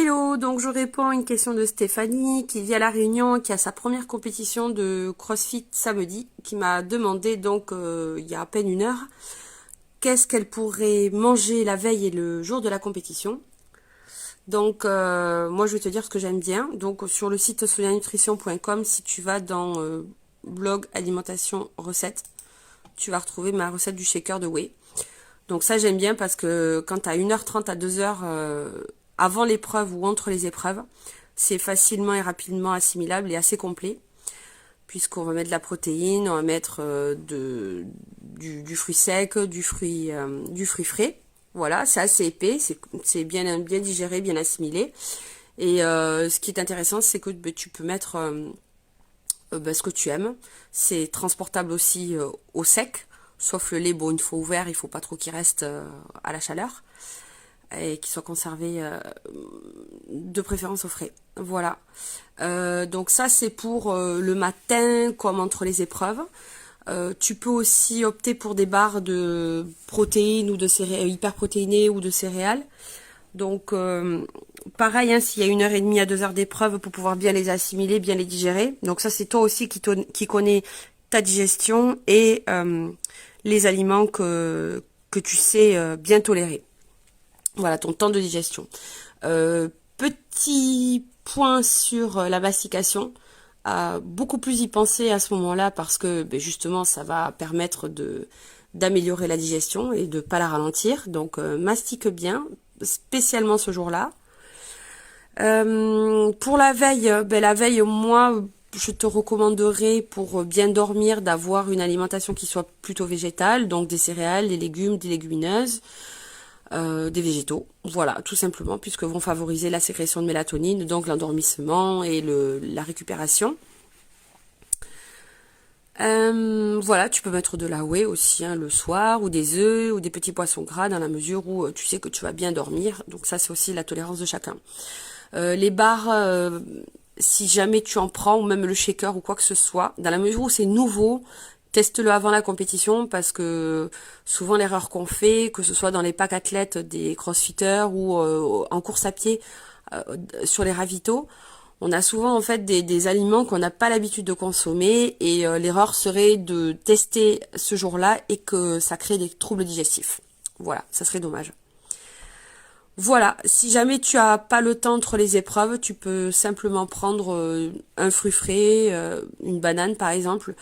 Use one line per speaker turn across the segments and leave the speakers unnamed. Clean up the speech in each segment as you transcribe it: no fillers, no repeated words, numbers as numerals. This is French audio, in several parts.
Hello, donc je réponds à une question de Stéphanie qui vit à La Réunion, qui a sa première compétition de CrossFit samedi, qui m'a demandé donc il y a à peine une heure, qu'est-ce qu'elle pourrait manger la veille et le jour de la compétition. Donc moi je vais te dire ce que j'aime bien. Donc sur le site sonianutrition.com, si tu vas dans blog alimentation recettes, tu vas retrouver ma recette du shaker de whey. Donc ça j'aime bien parce que quand tu as 1h30 à 2h avant l'épreuve ou entre les épreuves, c'est facilement et rapidement assimilable et assez complet. Puisqu'on va mettre de la protéine, on va mettre du fruit sec, du fruit frais. Voilà, c'est assez épais, c'est bien digéré, bien assimilé. Et ce qui est intéressant, c'est que tu peux mettre ce que tu aimes. C'est transportable aussi au sec. Sauf le lait, bon, une fois ouvert, il faut pas trop qu'il reste à la chaleur et qu'il soit conservé de préférence au frais. Voilà. Donc ça, c'est pour le matin comme entre les épreuves. Tu peux aussi opter pour des barres de protéines ou de céréales hyper protéinées ou de céréales. Donc pareil, hein, s'il y a 1h30 à 2h d'épreuve pour pouvoir bien les assimiler, bien les digérer. Donc ça, c'est toi aussi qui connais ta digestion et les aliments que tu sais bien tolérer. Voilà, ton temps de digestion. Petit point sur la mastication. Beaucoup plus y penser à ce moment-là parce que justement, ça va permettre d'améliorer la digestion et de pas la ralentir. Donc, mastique bien, spécialement ce jour-là. Pour la veille, moi, je te recommanderais pour bien dormir d'avoir une alimentation qui soit plutôt végétale, donc des céréales, des légumes, des légumineuses, des végétaux, voilà, tout simplement, puisque vont favoriser la sécrétion de mélatonine, donc l'endormissement et la récupération. Voilà, tu peux mettre de la whey aussi hein, le soir, ou des œufs, ou des petits poissons gras, dans la mesure où tu sais que tu vas bien dormir, donc ça c'est aussi la tolérance de chacun. Les barres, si jamais tu en prends, ou même le shaker ou quoi que ce soit, dans la mesure où c'est nouveau, teste-le avant la compétition parce que souvent l'erreur qu'on fait, que ce soit dans les packs athlètes des crossfitters ou en course à pied sur les ravitaux, on a souvent en fait des aliments qu'on n'a pas l'habitude de consommer et l'erreur serait de tester ce jour-là et que ça crée des troubles digestifs. Voilà, ça serait dommage. Voilà, si jamais tu as pas le temps entre les épreuves, tu peux simplement prendre un fruit frais, une banane par exemple,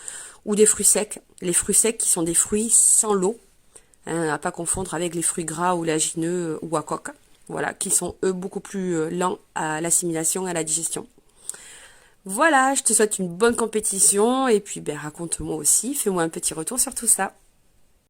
ou des fruits secs. Les fruits secs qui sont des fruits sans l'eau, hein, à pas confondre avec les fruits gras ou léagineux ou à coque. Voilà, qui sont eux beaucoup plus lents à l'assimilation et à la digestion. Voilà, je te souhaite une bonne compétition et puis raconte-moi aussi, fais-moi un petit retour sur tout ça.